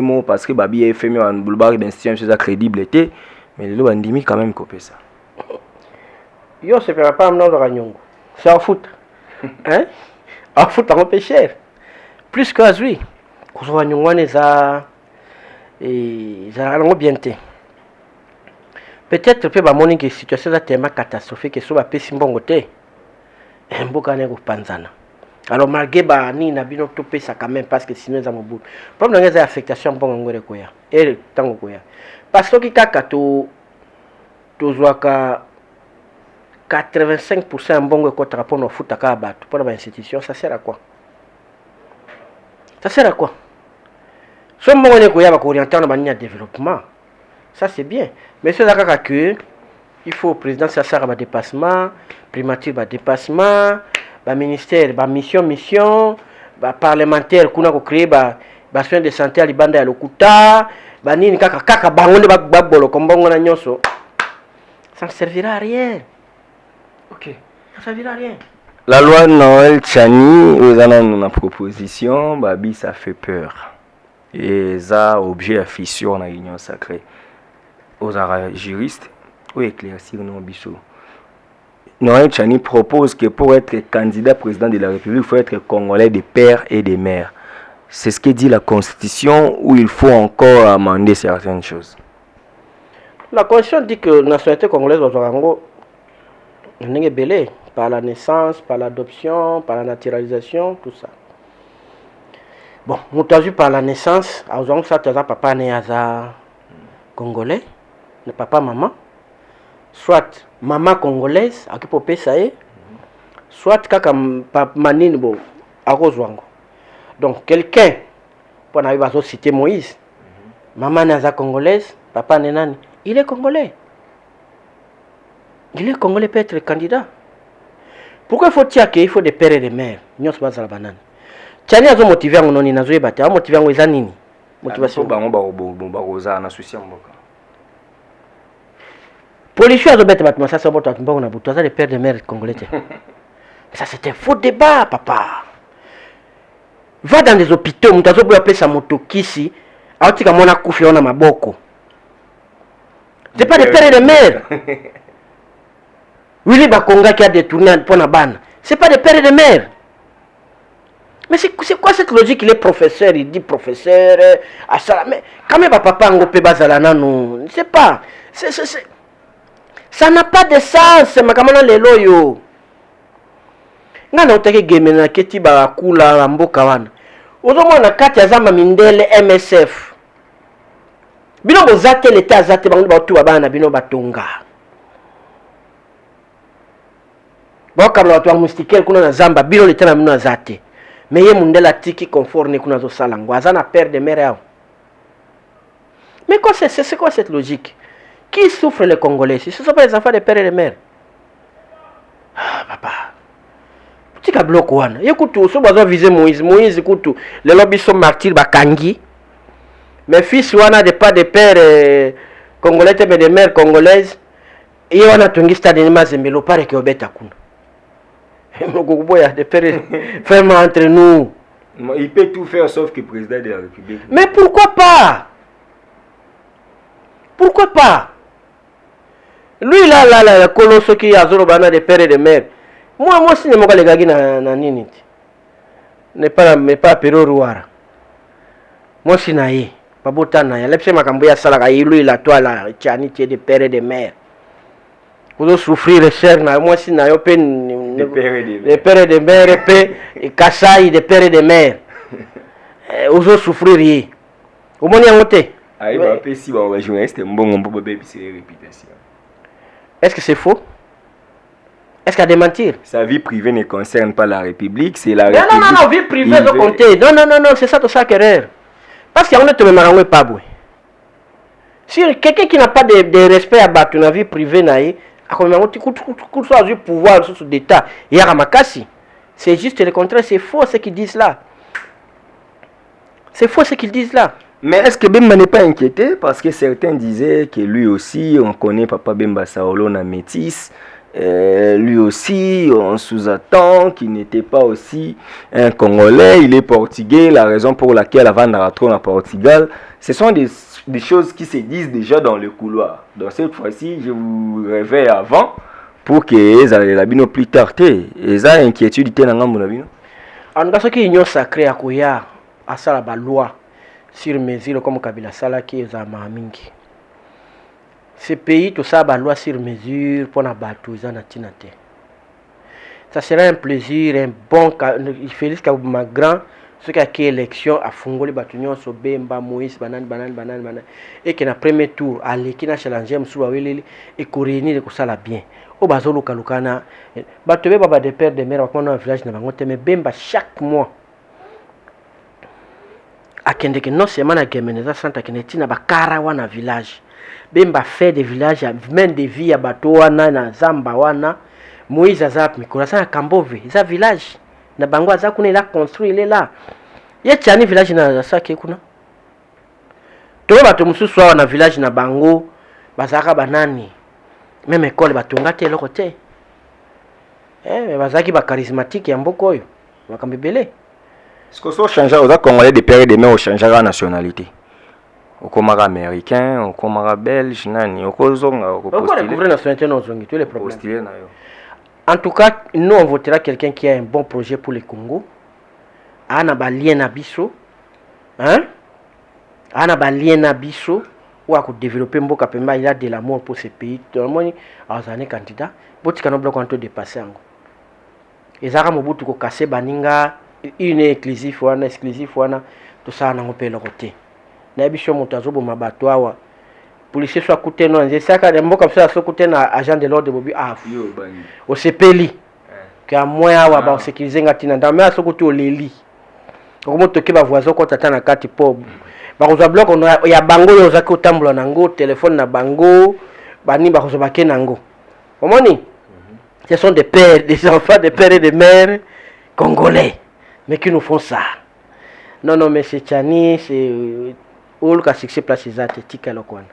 ont parce que babi FMI en boulevard d'institution c'est crédibilité, mais les loyaux ont quand même copié ça. Yo c'est pas maintenant de c'est en foot, hein? En foot on paye cher, plus que azui, qu'on soit nyongwane za et ça allons bien te. Peut-être que la situation est tellement catastrophique que si on a payé bon côté, on va aller au Panzana. Alors malgré que ni na bino topé ça quand même parce que sinon ça me bout. Problème c'est affectation bon ngore koya. Et tango koya. Parce que kaka to zoaka 85% bon ko trapo no futa ka batu pour la institution ça sert à quoi? Ça sert à quoi? Si on va orienter dans le développement, ça c'est bien. Mais c'est là que il faut président ça sert à dépassement, primature à dépassement, ministère, mission, parlementaire qu'on a créé, soins de santé à l'Ibanda à l'Okuta, nini kaka bangonde bolo comme bon on a nyonso. Ça ne servira à rien. Ok. Ça ne servira à rien. La loi Noël Chani, aux une proposition, babi ça fait peur. Et ça objet à fissure dans l'union sacrée. Aux juristes, ou éclaircir nos bisous. Noël Chani propose que pour être candidat président de la République, il faut être congolais de père et de mère. C'est ce que dit la Constitution ou il faut encore amender certaines choses. La Constitution dit que la nationalité congolaise est belée par la naissance, par l'adoption, par la naturalisation, tout ça. Bon, nous avons vu par la naissance, papa né à congolais, le papa maman, soit maman congolaise, à qui peut ça soit kaka manine bo à Roswango. Donc quelqu'un, pour n'avoir cité Moïse, maman n'est congolaise, papa n'est nani, il est congolais. Il est congolais peut être candidat. Pourquoi faut-il qu'il faut des pères et des mères? Nous sommes à la banane. Tchani a motivé à mon inazo ebate, a motivé à nini? Motivation. Policier a bête battement ça c'est votre bon on a bouton ça les pères de mères congolais. Ça c'est un faux débat papa. Va dans les hôpitaux, mutazo bwa pesa motokisi, autika mona kufi ona maboko. C'est pas des pères et des mères. Willy Bakonga qui a détourné pour la banne. C'est pas des pères et des mères. Mais c'est quoi cette logique? Il est professeur, il dit professeur, mais quand même papa ngopé bazalana non, c'est pas. Ça n'a pas de sens, makamana lelo yo. Ngana utake game na keti ba kula la mboka wana. Ozomona kati ya zamba mindele MSF. Bino bozate leta azate bango batu babana bino batonga. Bakabla watu wa mustikel kuna na zamba bino leta na bino azate. Meye mundela tiki confort ne kuna zo sala ngo azana père de mère yao. Mais quoi c'est quoi cette logique? Qui souffre les Congolais? Ce sont pas les enfants de père et de mère. Ah papa. Tika bloc wana. Yekutu so bazo viser Moïse kutu. Les lobbies sont martyrs bakangi. Mes fils wana de pas de père congolais mais de mère congolaise. Et wana tungi stade ni mazembelo pare ke obeta kuna. Mokoboya de père vraiment entre nous. Il peut tout faire sauf que président de la République. Mais pourquoi pas? Pourquoi pas? Lui là colosso qui a zoro bana de père et de mère. Moi si ne moka les gagi na nini. Ne pas pero ruara. Moi si na ye. Pas botana ya lepse makambo ya sala ka lui la toi la chani tie de père et de mère. Vous souffrir cher na moi si na yo pe de père et de mère pe kasai de père et de mère. Vous souffrir yi. Au moni ngote. Ah, il va appeler si on va journaliste mbongo mbo bébé c'est réputation. Est-ce que c'est faux? Est-ce qu'à démentir? Sa vie privée ne concerne pas la République, c'est la République. Non, vie privée doit compter. Non, c'est ça tout ça querer. Parce qu'il y a un autre marango pas boué. Si quelqu'un qui n'a pas de respect à battre une vie privée naïe, à combien de soit du pouvoir sous d'État, il y a Ramakasi. C'est juste le contraire, c'est faux ce qu'ils disent là. C'est faux ce qu'ils disent là. Mais est-ce que Bemba n'est pas inquiété? Parce que certains disaient que lui aussi, on connaît Papa Bemba Saolo na métis. Lui aussi, on sous-attend qu'il n'était pas aussi un Congolais. Il est portugais, la raison pour laquelle avant d'entrer en Portugal. Ce sont des choses qui se disent déjà dans le couloir. Donc cette fois-ci, je vous réveille avant pour que les alabino plus tard. Les inquiétudes étaient dans le monde. En tout cas, ce qui est union sacrée à Koya, à ça la loi. Sur mesure comme Kabila Sala qui est à Mahamingi. Ce pays, tout ça, la loi sur mesure pour la battre, ça sera un plaisir, un bon. Félix Kabouma grand, ce qui a été élection à Fongoli Batunion, Sobemba, Moïse, Banane. Et qui a premier tour, allez, qui a challengé Msouaweli et Koréni de Koussala bien. Au Bazolo Kalukana, Batoué Baba de père de mère, on a un village de Bangote, mais Bemba chaque mois. Akende que non seulement na Gemeneza Santa Kenetina bakara wana village Bemba fait des villages même des vies à bateau wana na Zamba wana Moïse azap mikora sana Kambove za village na bango aza kuna ila construit il est là ye tchani village na sake kuna to bato mususu wana village na bango bazaka banani même école batonga te loko te bazaki ba charismatique ya mboko oyo bakambebele. Est-ce que ça change aux Congolais de période de mai, on change la nationalité? Au Comara américain, au Comara belge, nani, au Kozonga, au Pourquoi découvrir la nationalité non zongi? Tous les problèmes. En tout cas, nous on votera quelqu'un qui a un bon projet pour le Congo. Ana balien abisso, hein? Ana balien abisso, ou à développer mboka pemba, il a de l'amour pour ce pays. Tout le monde a un candidat. Botika no bloc on te dépasser ango. Ezara mobutu ko kasser baninga. Une exclusif wana tout ça na ngopela côté na biso moto azobo mabato awa policier soit côté non c'est ça ka mboka ça so côté na agent de l'ordre bobi yo bani o sepeli que à moins awa ba sécuriser ngati na ndame aso côté o leli ko moto ke ba voisin ko tata na kati po ba ko za bloc on ya bango yo za ko tambula nango téléphone na bango bani ba ko zo bakena nango omoni ce sont des pères des enfants des pères et des mères congolais. Mais qui nous font ça? Non, mais c'est Tchani, c'est où le succès place les autres, Tika Lokwan.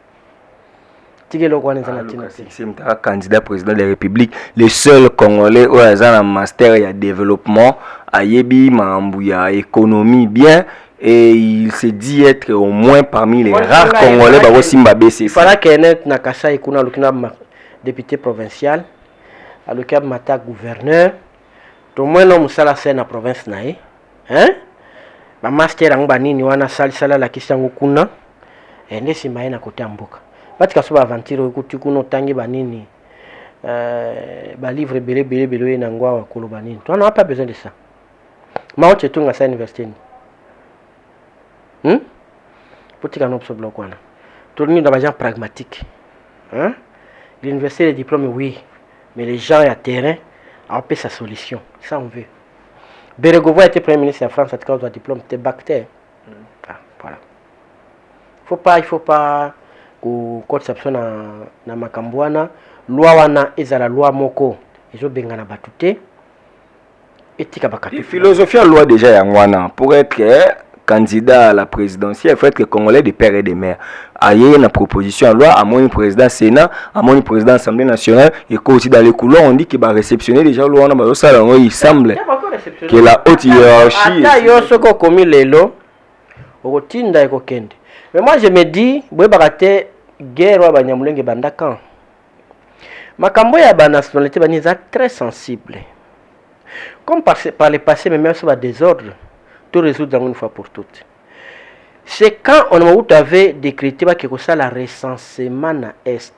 Tika Lokwan est un candidat président de la République, le seul Congolais où il y a un master et développement, à Yebi, Mambouya, économie bien, et il se dit être au moins parmi les rares Congolais qui Simba BC. Il fallait qu'il y ait un Nakasa et Kuna, le député provincial, à le cap Mata gouverneur. Tout le monde a sala scène à province nae, hein? Ba master ang banini wana sala la kisango kuna, ende simbaye na kote mboka. Bati kaso ba aventure okuti kuno tangi banini, livre belé na ngwa koloba nini. On n'a pas besoin de ça. Ma on chetunga sa université ni. Potika no bloc wana. Tout le monde est gens pragmatique. Hein? L'université les diplômes oui, mais les gens à terrain ont payé sa solution. Ça on veut. Bérégovoy était premier ministre de France à cause du diplôme de bactère. Voilà. Il faut pas que conception na makambwana loi wana ezala loi moko ezo bengana batute etika bakapi. Philosophie loi déjà yangwana pour être candidat à la présidentielle, il faut être congolais de père et de mère. Aïe une proposition loi à mon président Sénat, à mon président Assemblée nationale et aussi dans les couloirs on dit qu'il va réceptionner déjà loi on a ça il semble que la haute hiérarchie. Ata yo soko komi lelo okotinda ekokende. Mais moi je me dis boye bakate guerre wa banyamulenge bandaka. Makambo ya ba nationalité baniza très sensible. Comme par le passé même sur le désordre, tout résoudre une fois pour toutes. C'est quand on avait décrété que ça la recensement na est.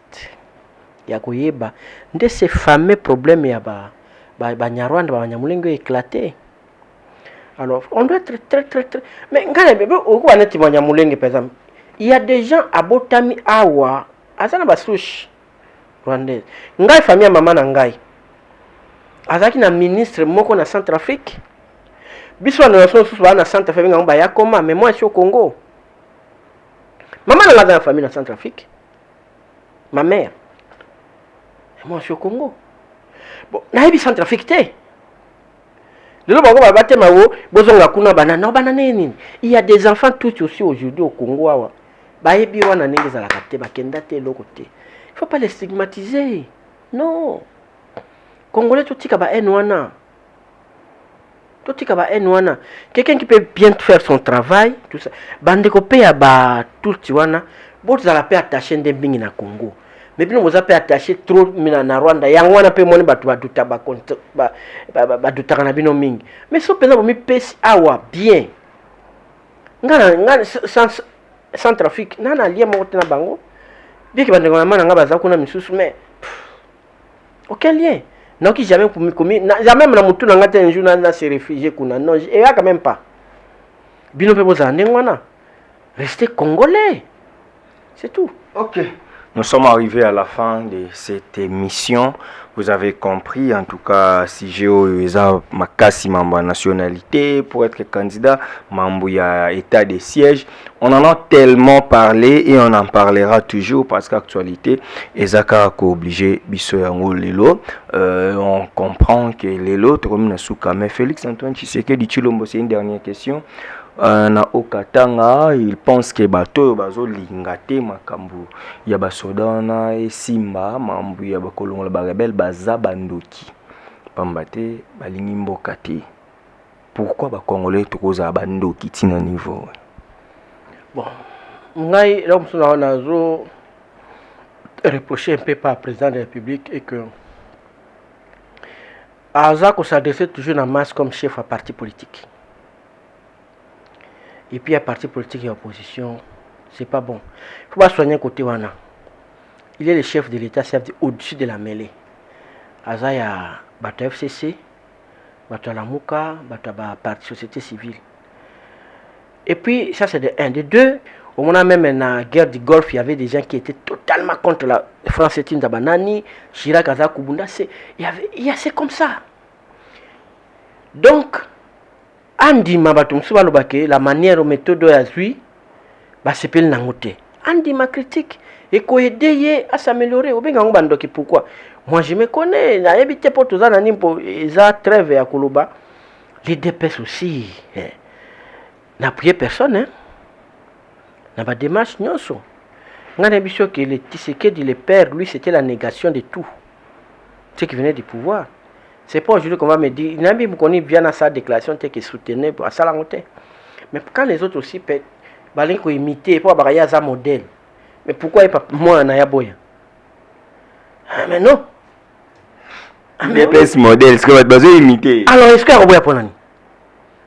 Ya koyeba de ces fameux problèmes ya ba Nyarwanda ba Nyamulenge éclaté. Alors, on doit être très mais ngana bebe oku aneti ba Nyamulenge par exemple. Il y a des gens à Botami Awa, azana ba souche rwandaise. Ngai famille maman na ngai. Azaki na ministre moko na Centrafrique. Biso na nation sous na Centrafrique ngamba ya koma mais moi je suis au Congo. Maman na la famille na Centrafrique. Ma mère. Et moi je suis au Congo. Bon, na yebi Centrafrique té. Lelo bango ba batema wo bozonga kuna banana nini. Il y a des enfants tous aussi aujourd'hui au Congo awa. Ba yebi wana ndenge za la kapte ba kenda té loko té. Il faut pas les stigmatiser. Non. Congolais tout tika ba wana. Tout tika ba wana. Quelqu'un qui peut bien faire son travail, tout ça. Bande ko pe ya ba tout wana, bout za la pe attaché ndembingi na Congo. Mais puis nous avons attaché trop na Rwanda. Yang wana pe moni batu baduta ba baduta na bino mingi. Mais so pesa mi pesi awa bien. Ngana sans trafic, nana lia mo na bango. Bien que bande ngana nga baza kuna misusu mais aucun lien. Non qui jamais pour commis jamais na mutu na ngata un jour na se réfugier kuna non et quand même pas. Bino pe boza ndengwana. Restez congolais. C'est tout. OK. Nous sommes arrivés à la fin de cette émission. Vous avez compris, en tout cas, si j'ai ma nationalité pour être candidat, Mambouya état de siège. On en a tellement parlé et on en parlera toujours parce qu'actualité, Ezaka a obligé Bissoyango Lelo. On comprend que Lelo, mais Félix Antoine Tshisekedi Tshilombo, c'est une dernière question. Na Okatanga, il pense que bato bazo lingate makambu ya basodana e simba mambu ya bakolongo la barebel baza bandoki pambate balingi mboka te. Pourquoi ba congolais tokoza bandoki tina niveau? Bon, ngai là on a reproché un peu par le président de la République et que Azako s'adressait toujours en masse comme chef à parti politique. Et puis, à parti politique et opposition, c'est pas bon. Il ne faut pas soigner côté Wana. Il est le chef de l'État, c'est au-dessus de la mêlée. Azaya, Bata FCC, Bata Lamuka, Bata Parti Société Civile. Et puis, ça c'est de un. De deux, au moment même dans la guerre du Golfe, il y avait des gens qui étaient totalement contre la France et Tindabanani, Chirac, Azak, Kubunda. C'est comme ça. Donc, Andi mabatum subalobake la manière méthode ya zui ba sepel nangote. Andi ma critique et ko aider à s'améliorer au benga ngobandoki pourquoi? Moi je me connais, na habité pour tous na nimpo eza trêve ya koloba. Les DPS aussi. N'a prié personne hein. N'a pas démarche nyonso. Ngana biso que le Tshisekedi le père lui c'était la négation de tout. Ce qui venait du pouvoir. C'est pas aujourd'hui qu'on va me dire, il n'a pas connu bien à sa déclaration qui soutenait à ça la montée. Mais quand les autres aussi peuvent, ils vont imiter, pour avoir un modèle. Mais pourquoi pas moi en Ayaboya? Mais non. Mais pas modèle, ce que vous avez imiter. Alors est-ce qu'il y a un pour l'année?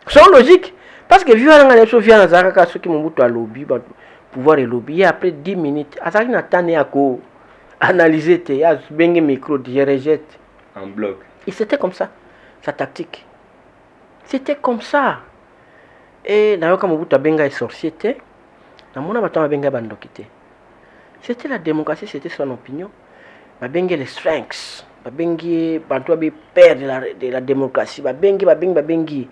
C'est logique. Parce que vu que les vient à ceux qui m'ont à lobby, pouvoir et lobby, après 10 minutes, à ça qui n'attendait à quoi? analyser tes bengi micro, je rejette. En bloc. Et c'était comme ça, sa tactique. C'était comme ça. Et d'ailleurs, quand Mobutu Benga est sorcier, c'était la démocratie, c'était son opinion. Babengi les sphinx, babengi bantuabi père de la démocratie, babengi.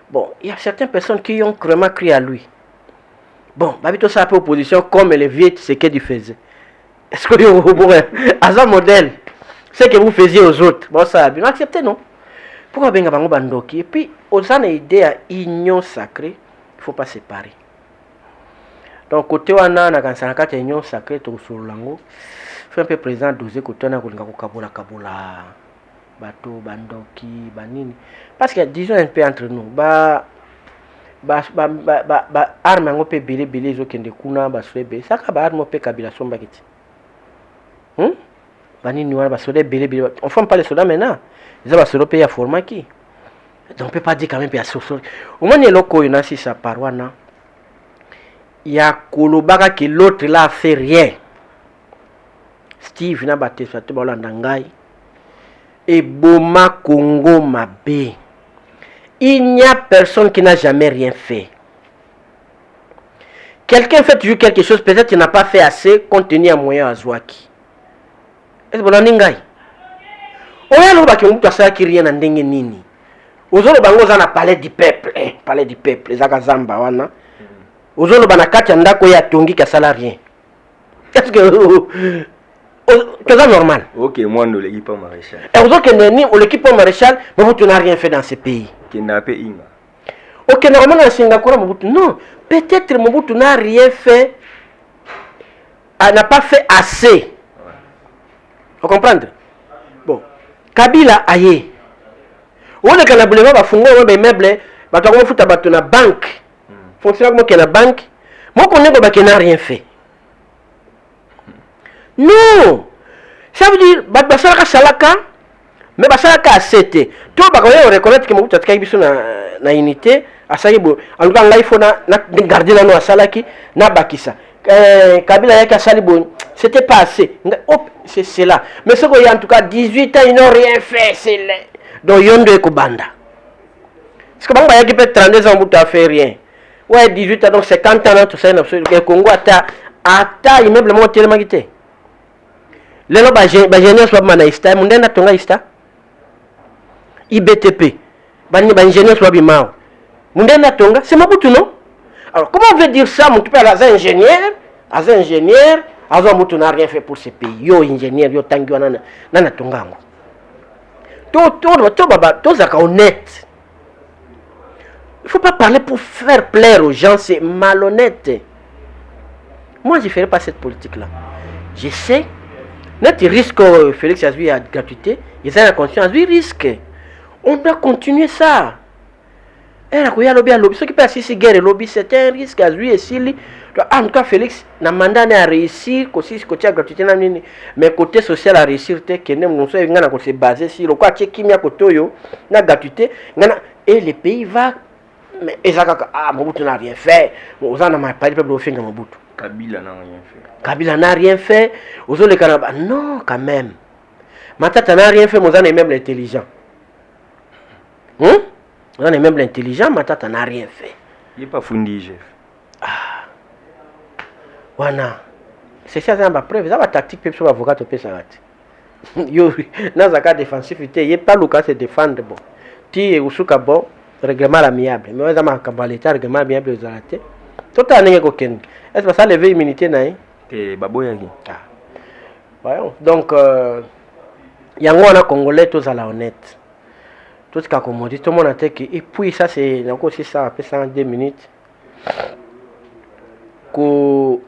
Bon, il y a certaines personnes qui ont vraiment cru à lui. Bon, babito ça peu opposition comme les vieux, c'est ce qu'il faisait. Est-ce que vous pourrez, à un modèle, ce que vous faisiez aux autres, bon ça, bien accepté non? Pourquoi benga bango bandoki? Et puis, aux an idée à union sacrée, il faut pas séparer. Donc côté wana na kansana kati union sacrée to lango fait un peu présent dosé côté na kolinga ko kabola bato bandoki banini parce que disons un peu entre nous arme ngo pe belé zo kende kuna ba swebe saka ba arme pe kabila somba kiti banini wana ba soldats belé on forme pas les soldats maintenant ils ba soldats pe ya format qui donc on peut pas dire quand même pe ya soso au moins les locaux na si sa parwana il y a Kolobaka que l'autre là fait rien. Steve n'a pas été fait Ndangai. Et Boma Congo Mabé. Il n'y a personne qui n'a jamais rien fait. Quelqu'un fait toujours quelque chose, peut-être qu'il n'a pas fait assez compte tenu à moyen à Zouaki. Est-ce que vous avez dit? On a l'autre qui a fait rien à Ndengue Nini. Aux autres, on a parlé du peuple. Parler du peuple. Les Agazamba, wana. Ozolo banakati ndako ya tongi ka salarié. Est-ce que c'est normal? OK, moi nous l'équipe maréchal. Et ozolo que neni ou l'équipe maréchal, Mobutu n'a rien fait dans ce pays. Qui n'a pas inga. OK, normalement dans Singapour Mobutu non, peut-être Mobutu n'a rien fait, n'a pas fait assez. Vous comprenez? Bon, Kabila aye. On est kana bouleva ba fungo ba meuble, ba to ko futa ba na banque. Fonctionnaire comme la banque, moi je connais qu'il n'a rien fait. Non! Ça veut dire que Salaka, mais Salaka a cété. Tout le monde reconnaît que Mobutu a été na unité, à Saïbo. En tout cas, il faut garder la noix à Salaki, na Bakissa. Kabila Yaka Salibo, c'était pas assez. C'est là. Mais ce qu'il y a en tout cas 18 ans, ils n'ont rien fait. C'est là. Donc, Yondo et Kobanda. Parce que Bamba Yaki peut 32 ans, Mobutu a fait rien. Ouais, 18 ans, donc 50 ans, tout ça, le Congo a immeuble tellement quitté. Les gens ingénieurs sont manaïsta, mon n'a tonga ista. IBTP, ingénieur soit bimao. Mon n'a tonga, c'est Mobutu non? Alors, comment on veut dire ça? Mon tu peux aller à ingénieur, Mobutu n'a rien fait pour ce pays. Yo, ingénieur, yo, tangi, nana tonga. Tout ça, honnête. Il ne faut pas parler pour faire plaire aux gens, c'est malhonnête. Moi, je ne ferai pas cette politique-là. Je sais, notre risque, Félix Azui a gratuité, ils ont la conscience, lui risque. On doit continuer ça. Ce qui passe ici, guerre et lobby, c'est un risque à lui et Sili. En tout cas, Félix, n'a mandat à réussir, côté à gratuité, mais côté social à réussir, que nous sommes basés sur le côté qui m'a côté, na gratuité, et le pays va. Mais Mobutu n'a rien fait. Vous en avez parlé de Mobutu. Kabila n'a rien fait. Kabila n'a rien fait. Vous avez non, quand même. Matata n'a rien fait, mais vous en avez même l'intelligent. Vous en avez même l'intelligent, Matata n'a rien fait. Il n'est pas fondé, chef. Ah. Wana. C'est ça, c'est une preuve. C'est une tactique pour l'avocat de Pessarat. Dans un cas défensif, il n'y a pas le cas de se défendre. Bon. Tu es au bon. Règlement amiable. Mais on a un l'état règlement amiable aux arrêtés. Tout à l'heure, est-ce que ça lever immunité naï? Et baboyagi. Voyons. Donc, il y a un Congolais tous à la honnête. Tout ce qu'on dit, tout le monde a dit. Et puis, ça, c'est encore 600, après 102 minutes. Qu'on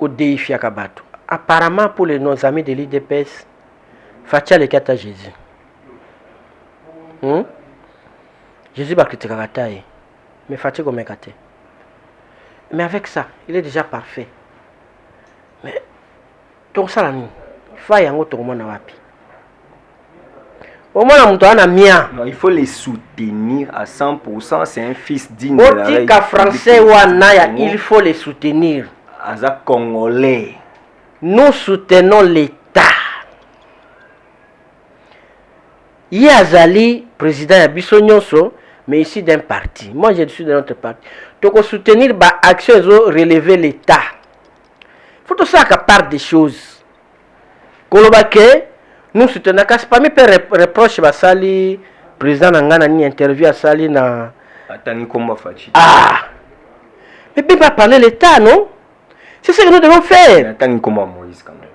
déifie à Kabato. Apparemment, pour nos amis de l'IDPS, Fatia les 4 à Jésus. Jésus va critiquer la taille, mais Fatia comme Kate. Mais avec ça, il est déjà parfait. Mais tout ça, il faut y aller tout le monde à Wapi. Au moins, il faut les soutenir à 100%. C'est un fils digne de la République. Français ou Anaya, il faut les soutenir. Aza Congolais. nous soutenons l'État. Yazali, président Yabiso Nyonso, mais ici d'un parti. Moi, je suis de notre parti. Donc, soutenir l'action de relever l'État. Il faut tout ça qu'à part des choses. Kolobake, nous soutenons, c'est pas mes reproches, Basali, président Nangana, ni interview à Sali na. Atani Komba Fachi. Ah! Mais bien pas parler l'État, non? C'est ce que nous devons faire. Atani Komba Moïse quand même.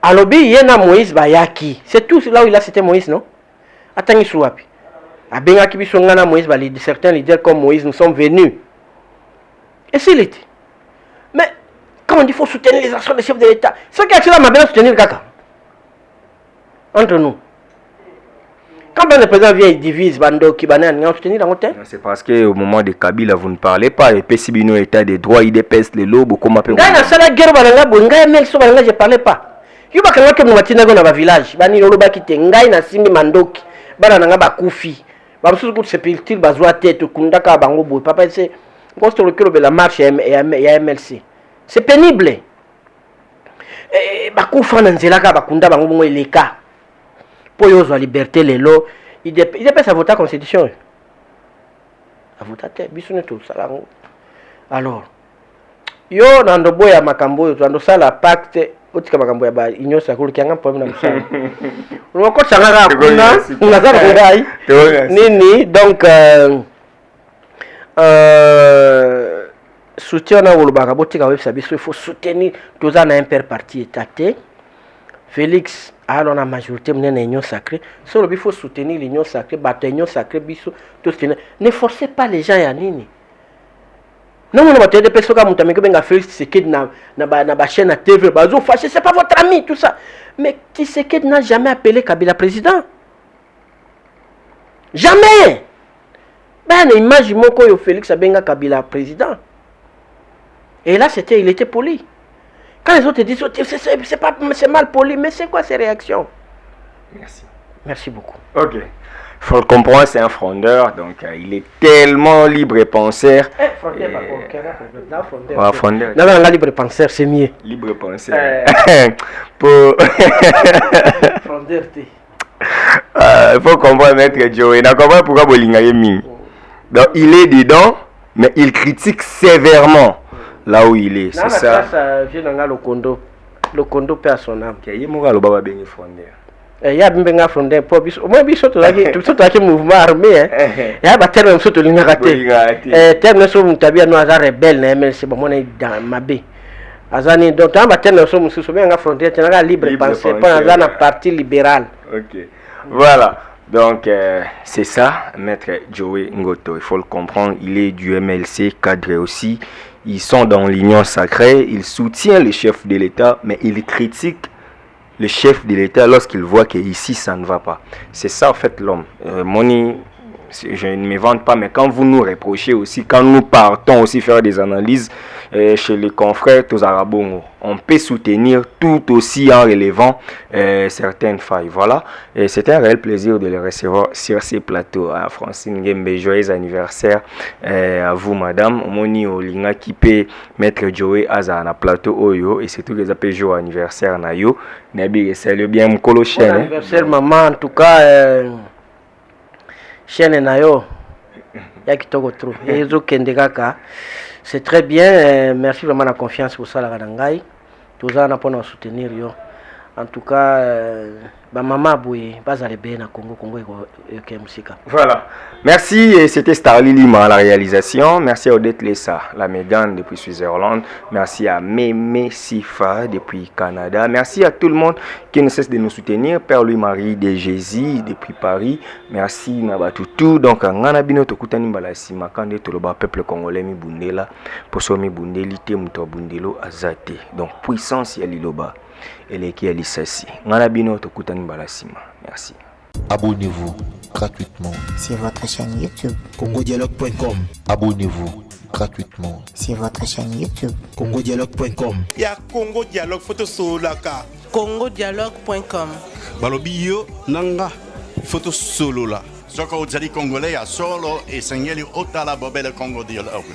Alors, il y a Moïse Bayaki. C'est tout là où il a cité Moïse, non? Attends, Souapi. A Bengaki Bissongana Moïse, certains leaders comme Moïse, nous sommes venus. Et s'il était. Mais, quand on dit qu'il faut soutenir les actions des chefs de l'État, c'est qui a ma belle soutenir le caca. Entre nous. Quand le président vient et divise, Bando, Kibané, on soutenir dans l'hôtel. C'est parce qu'au moment de Kabila, vous ne parlez pas. Et puis, si vous avez état des droits, il dépasse les lobes, comme on peut. Dans la salle de guerre, je ne parlais pas. Je ne parlais pas dans le village. Je ne parlais pas bana nanga bakufi bamususu kuti sepiltil bazwa tête kundaka bango boy papa c'est poste le kilo de la marche et MLC c'est pénible bakufa na nzela ka bakunda bango bongo eleka po yozwa liberté lelo il dépêche à voter constitution à voter biso ne tout ça alors yo nando boya makambo yo nando sala pacte otika makambo ya ba inyosa kulu kyanga problème na msala Roko sangara kuna ngazara ngai nini donc soutien na wolobaka botika websa biso il faut soutenir tous en un père parti étaté Félix alors la majorité menene union sacrée solo il faut soutenir l'union sacrée bato union sacrée biso tous ne forcez pas les gens ya nini. Non, on va te dire que quand tu as fait Tshisekedi na chaîne à TV, c'est pas votre ami, tout ça. Mais Tshisekedi n'a jamais appelé Kabila président. Jamais. Ben, imagine que Félix a benga Kabila président. Et là, il était poli. Quand les autres disent, c'est mal poli, mais c'est quoi ces réactions? Merci. Merci beaucoup. Ok. Il faut le comprendre, c'est un frondeur, donc il est tellement libre et penseur. Frondeur, frondeur. Libre penseur, c'est mieux. Libre penseur. Pour... Frondeur, il faut comprendre, Maître Joe. Il n'a pas compris pourquoi Bolinga est mis. Donc il est dedans, mais il critique sévèrement là où il est. C'est ça. Ça vient dans le condo. Le condo perd son âme. Il y a un baba bien frondeur. Il y a un frondeur pour biso. Moi biso tout ça mouvement armé. Il y a terme même surtout ligne raté. Terme sur mon tabia no hasard rebelle mais c'est bon on est dans ma baie. Azani donc un terme sur mon sous bien frondeur tu as libre penser pas dans un parti libéral. OK. Voilà. Donc c'est ça Maître Joey Ngoto, il faut le comprendre, il est du MLC cadre aussi. Ils sont dans l'union sacrée, il soutient le chef de l'État mais il critique le chef de l'État lorsqu'il voit qu'ici ça ne va pas. C'est ça en fait l'homme. Moni, je ne me vante pas, mais quand vous nous reprochez aussi, quand nous partons aussi faire des analyses chez les confrères tous arabongo, on peut soutenir tout aussi en relevant certaines failles. Voilà. Et c'était un réel plaisir de les recevoir sur ces plateaux. Francine Ngembe, joyeux anniversaire à vous, madame. Moni Olinga qui peut mettre Joey Aza na plateau Oyo et surtout les appels jour anniversaire na yo. Nabi, salut bien Mkolo chaîne. Bon anniversaire maman, en tout cas. Chaîne nayo ya kitoko trop ezo kende kaka c'est très bien merci vraiment la confiance pour ça la ngai tozana pona soutenir yo en tout cas ba mama boye bazale be na Congo ke musika. Voilà, merci et c'était Starly Lima à la réalisation, merci à Odette Lessa la Mégane depuis Switzerland, merci à Mémé Sifa depuis Canada, merci à tout le monde qui ne cesse de nous soutenir, Père Louis-Marie de Jésus depuis Paris, merci Nabatutu. Donc ngana bino tokutani mbala sima kande toloba peuple congolais mi bundela poso mi bundeli te muto bundelo azate, donc puissance ya liloba eleki ya lisasi ngana bino tokutani mbala sima. Merci. Abonnez-vous gratuitement sur votre chaîne YouTube. congodialogue.com. Abonnez-vous gratuitement sur votre chaîne YouTube. congodialogue.com. Il y a Congo Dialogue photo solaka. congodialogue.com. Balobi yo nanga photo solo là. Soko ozali congolais ya solo et sengeli otala bobele Congo Dialogue.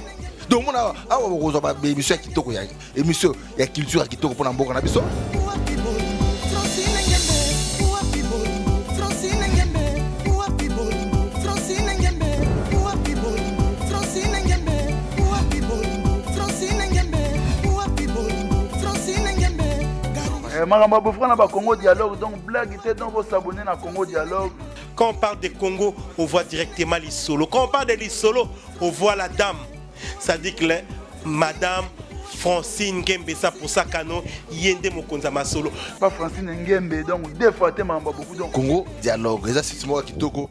donc mona awa bokozwa ba émission ya kitoko ya émission ya culture ya kitoko mpona mboka na biso. makambo bofra na ba Congo Dialogue donc blague était donc vos s'abonner na Congo Dialogue. Quand on parle de Congo, on voit directement l'Isolo. Quand on parle de l'Isolo, on voit la dame. Ça dit que Madame Francine Ngembe, ça pour ça canon, yende mokonza masolo. Pas Francine Ngembe donc deux fois te mamba beaucoup donc Congo Dialogue. Les assistants kitoko